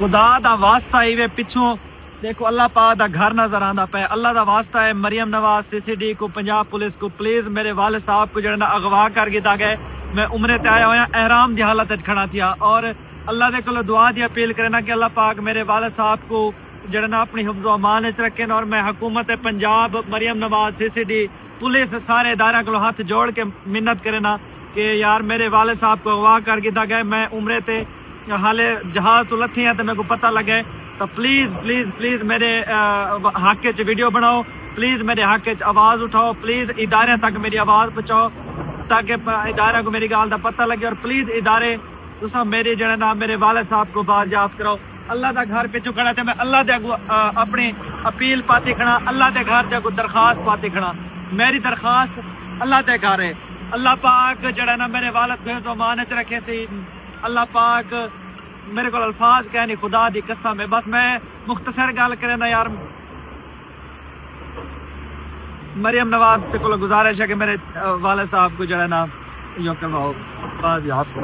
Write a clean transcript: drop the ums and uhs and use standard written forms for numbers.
خدا دا واسطہ ہی وے پچھوں دیکھو اللہ پاک دا گھر نظر آندا پہ. اللہ دا واسطہ ہے مریم نواز CCD کو پنجاب پولیس کو پلیز میرے والد صاحب کو جڑا نا اغوا کر گیا گئے. میں عمرے تے آیا ہویا احرام دی حالت وچ کھڑا تھیا اور اللہ دے کولو دعا دی اپیل کرنا کہ اللہ پاک میرے والد صاحب کو جڑا نا اپنی حفظ و امان وچ رکھیں. اور میں حکومت پنجاب مریم نواز CCD پولیس سارے ادارہ کو ہاتھ جوڑ کے منت کرنا کہ یار میرے والد صاحب کو اغوا کر گیا گئے. میں عمرے تے حالے جہاز تو لتھی ہیں تو میرے کو پتہ لگے تو پلیز پلیز پلیز میرے حق چ ویڈیو بناؤ, پلیز میرے حق چ آواز اٹھاؤ, پلیز ادارے تک میری آواز پہنچاؤ تاکہ ادارے کو میری گال دا پتہ لگے. اور پلیز ادارے تساں میری جڑا نا میرے والد صاحب کو بازیافت کراؤ. اللہ دا گھر پچھو کھڑا تے میں اللہ دے اپنی اپیل پاتی کھڑا, اللہ دے گھر تے درخواست پاتی کھڑا. میری درخواست اللہ دے گھر ہے. اللہ پاک جڑا نا میرے والد کو تو مان وچ رکھے سی. اللہ پاک میرے کو الفاظ کہنی خدا دی قسم ہے. بس میں مختصر گل کرنا یار مریم نواز کو گزارش ہے کہ میرے والد صاحب کو جڑا نا یوں کرواؤ بازیافت.